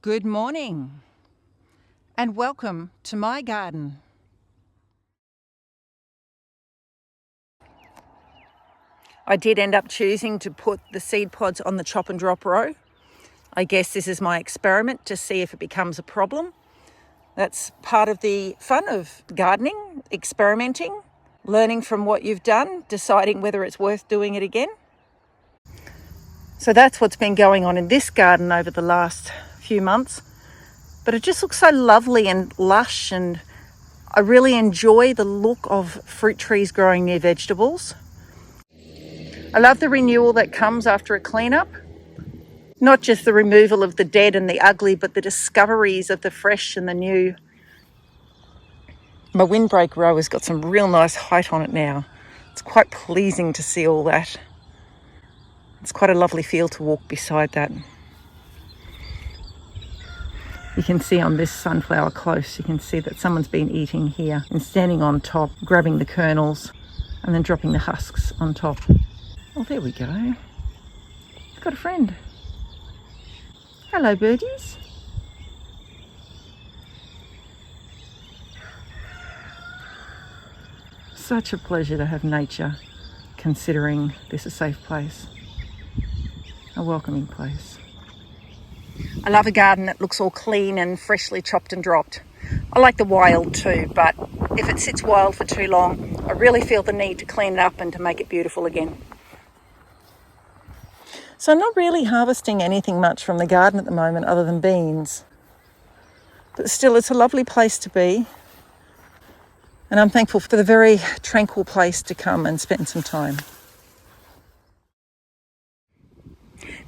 Good morning and welcome to my garden. I did end up choosing to put the seed pods on the chop and drop row. I guess this is my experiment to see if it becomes a problem. That's part of the fun of gardening, experimenting, learning from what you've done, deciding whether it's worth doing it again. So that's what's been going on in this garden over the last few months. But it just looks so lovely and lush, and I really enjoy the look of fruit trees growing near vegetables. I love the renewal that comes after a cleanup. Not just the removal of the dead and the ugly, but the discoveries of the fresh and the new. My windbreak row has got some real nice height on it now. It's quite pleasing to see all that. It's quite a lovely feel to walk beside that. You can see on this sunflower close, you can see that someone's been eating here and standing on top, grabbing the kernels and then dropping the husks on top. Oh, there we go. I've got a friend. Hello, birdies. Such a pleasure to have nature considering this a safe place, a welcoming place. I love a garden that looks all clean and freshly chopped and dropped. I like the wild too, but if it sits wild for too long, I really feel the need to clean it up and to make it beautiful again. So I'm not really harvesting anything much from the garden at the moment other than beans. But still, it's a lovely place to be. And I'm thankful for the very tranquil place to come and spend some time.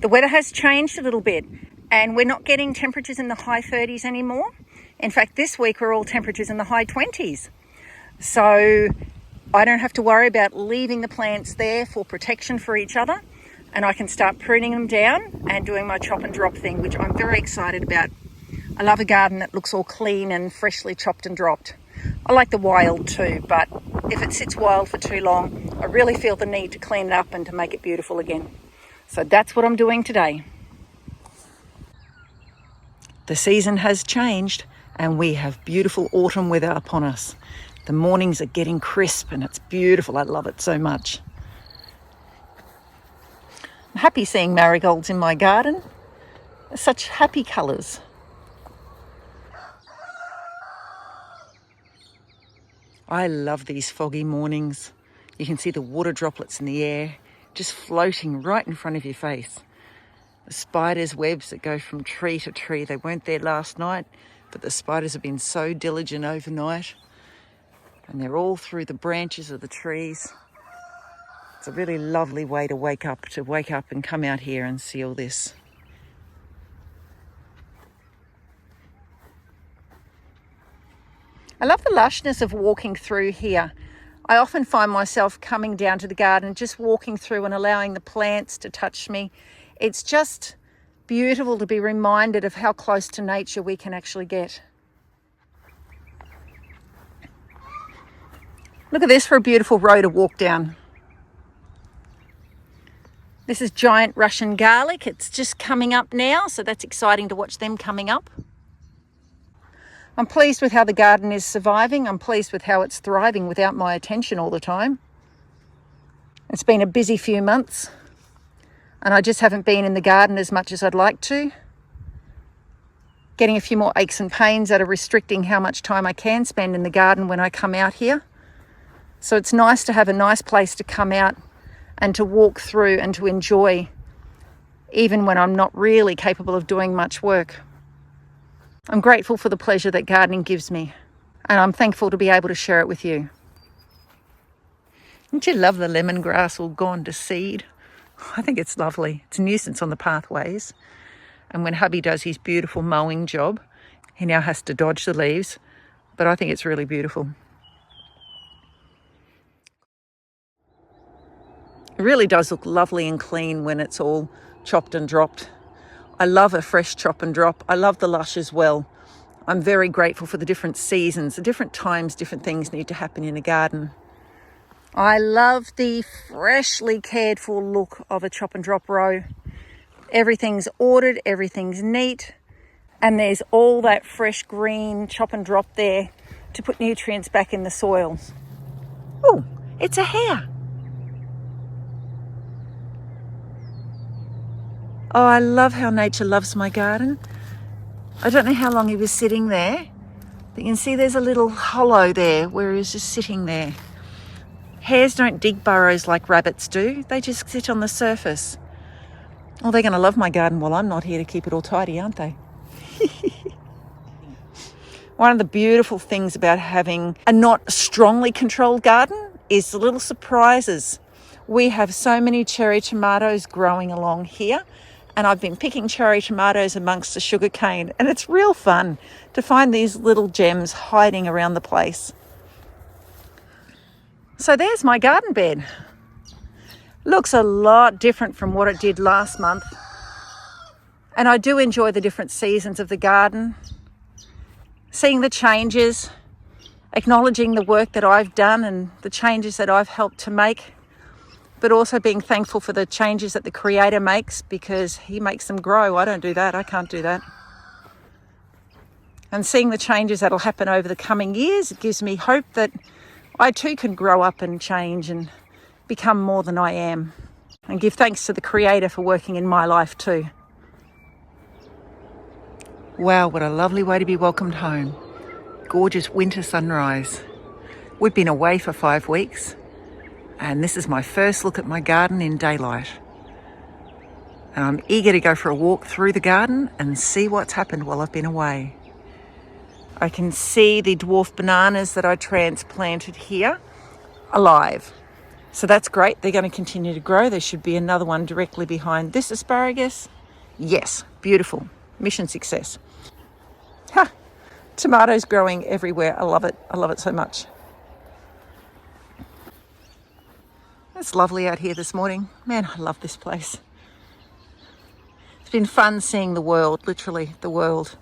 The weather has changed a little bit, and we're not getting temperatures in the high 30s anymore. In fact, this week we're all temperatures in the high 20s. So I don't have to worry about leaving the plants there for protection for each other, and I can start pruning them down and doing my chop and drop thing, which I'm very excited about. I love a garden that looks all clean and freshly chopped and dropped. I like the wild too, but if it sits wild for too long, I really feel the need to clean it up and to make it beautiful again. So that's what I'm doing today. The season has changed and we have beautiful autumn weather upon us. The mornings are getting crisp and it's beautiful. I love it so much. I'm happy seeing marigolds in my garden. They're such happy colours. I love these foggy mornings. You can see the water droplets in the air just floating right in front of your face. The spiders' webs that go from tree to tree. They weren't there last night, but the spiders have been so diligent overnight. And they're all through the branches of the trees. It's a really lovely way to wake up and come out here and see all this. I love the lushness of walking through here. I often find myself coming down to the garden, just walking through and allowing the plants to touch me. It's just beautiful to be reminded of how close to nature we can actually get. Look at this for a beautiful row to walk down. This is giant Russian garlic. It's just coming up now, so that's exciting to watch them coming up. I'm pleased with how the garden is surviving. I'm pleased with how it's thriving without my attention all the time. It's been a busy few months and I just haven't been in the garden as much as I'd like to. Getting a few more aches and pains that are restricting how much time I can spend in the garden when I come out here. So it's nice to have a nice place to come out and to walk through and to enjoy, even when I'm not really capable of doing much work. I'm grateful for the pleasure that gardening gives me, and I'm thankful to be able to share it with you. Don't you love the lemongrass all gone to seed? I think it's lovely. It's a nuisance on the pathways. And when hubby does his beautiful mowing job, he now has to dodge the leaves, but I think it's really beautiful. It really does look lovely and clean when it's all chopped and dropped. I love a fresh chop and drop. I love the lush as well. I'm very grateful for the different seasons, the different times, different things need to happen in a garden. I love the freshly cared for look of a chop and drop row. Everything's ordered, everything's neat. And there's all that fresh green chop and drop there to put nutrients back in the soil. Oh, it's a hare. Oh, I love how nature loves my garden. I don't know how long he was sitting there, but you can see there's a little hollow there where he was just sitting there. Hares don't dig burrows like rabbits do. They just sit on the surface. Well, they're going to love my garden while I'm not here to keep it all tidy, aren't they? One of the beautiful things about having a not strongly controlled garden is the little surprises. We have so many cherry tomatoes growing along here, and I've been picking cherry tomatoes amongst the sugar cane, and it's real fun to find these little gems hiding around the place. So there's my garden bed. Looks a lot different from what it did last month. And I do enjoy the different seasons of the garden, seeing the changes, acknowledging the work that I've done and the changes that I've helped to make, but also being thankful for the changes that the Creator makes, because He makes them grow. I don't do that. I can't do that. And seeing the changes that'll happen over the coming years, it gives me hope that I too can grow up and change and become more than I am, and give thanks to the Creator for working in my life too. Wow, what a lovely way to be welcomed home. Gorgeous winter sunrise. We've been away for 5 weeks, and this is my first look at my garden in daylight. And I'm eager to go for a walk through the garden and see what's happened while I've been away. I can see the dwarf bananas that I transplanted here alive. So that's great. They're going to continue to grow. There should be another one directly behind this asparagus. Yes, beautiful. Mission success. Ha! Tomatoes growing everywhere. I love it. I love it so much. It's lovely out here this morning. Man, I love this place. It's been fun seeing the world, literally the world.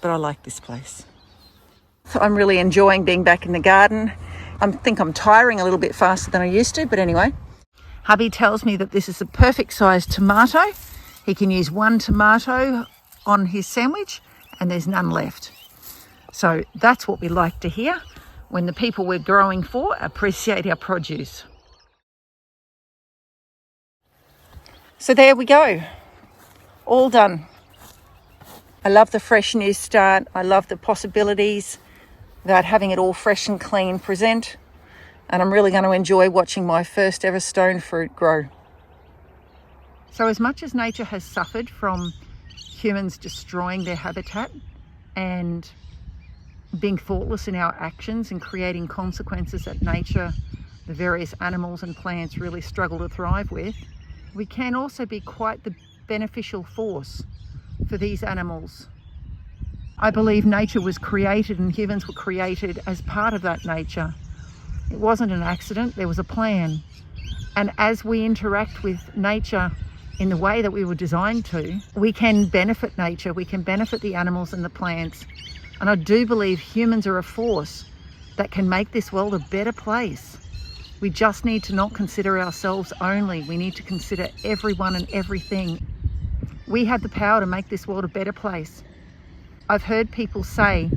But I like this place. So I'm really enjoying being back in the garden. I think I'm tiring a little bit faster than I used to, but anyway. Hubby tells me that this is a perfect size tomato. He can use one tomato on his sandwich and there's none left. So that's what we like to hear when the people we're growing for appreciate our produce. So there we go. All done. I love the fresh new start. I love the possibilities that having it all fresh and clean present. And I'm really going to enjoy watching my first ever stone fruit grow. So as much as nature has suffered from humans destroying their habitat and being thoughtless in our actions and creating consequences that nature, the various animals and plants really struggle to thrive with, we can also be quite the beneficial force for these animals. I believe nature was created and humans were created as part of that nature. It wasn't an accident, there was a plan. And as we interact with nature in the way that we were designed to, we can benefit nature, we can benefit the animals and the plants. And I do believe humans are a force that can make this world a better place. We just need to not consider ourselves only. We need to consider everyone and everything. We have the power to make this world a better place. I've heard people say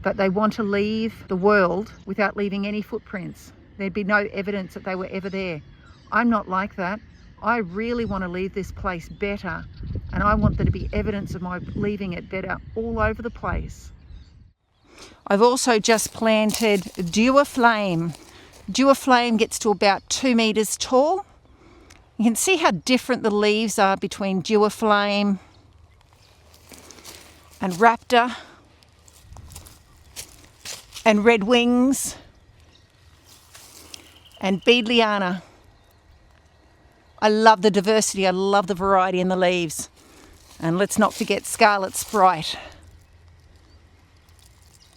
that they want to leave the world without leaving any footprints. There'd be no evidence that they were ever there. I'm not like that. I really want to leave this place better, and I want there to be evidence of my leaving it better all over the place. I've also just planted Dewar Flame. Dewar Flame gets to about 2 meters tall. You can see how different the leaves are between Dewar Flame and Raptor and Red Wings and Beadliana. I love the diversity, I love the variety in the leaves. And let's not forget Scarlet Sprite.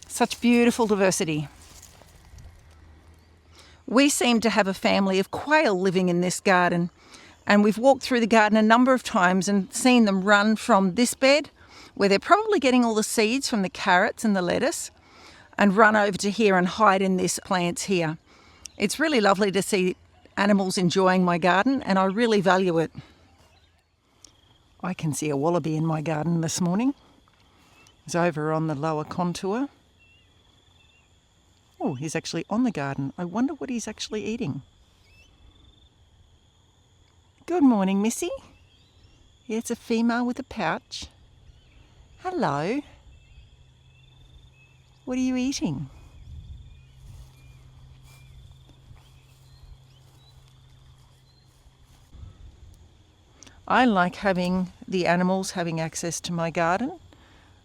Such beautiful diversity. We seem to have a family of quail living in this garden, and we've walked through the garden a number of times and seen them run from this bed, where they're probably getting all the seeds from the carrots and the lettuce, and run over to here and hide in this plants here. It's really lovely to see animals enjoying my garden, and I really value it. I can see a wallaby in my garden this morning. He's over on the lower contour. Oh, he's actually on the garden. I wonder what he's actually eating. Good morning, Missy. Yeah, it's a female with a pouch. Hello. What are you eating? I like having the animals having access to my garden.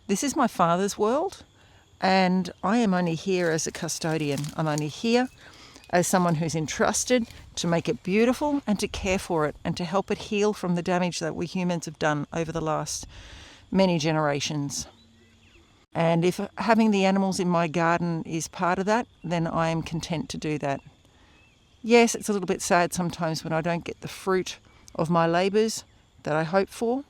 This is my father's world, and I am only here as a custodian. I'm only here as someone who's entrusted to make it beautiful and to care for it and to help it heal from the damage that we humans have done over the last many generations. And if having the animals in my garden is part of that, then I am content to do that. Yes, it's a little bit sad sometimes when I don't get the fruit of my labours that I hope for.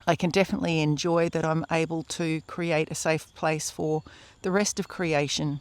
I can definitely enjoy that I'm able to create a safe place for the rest of creation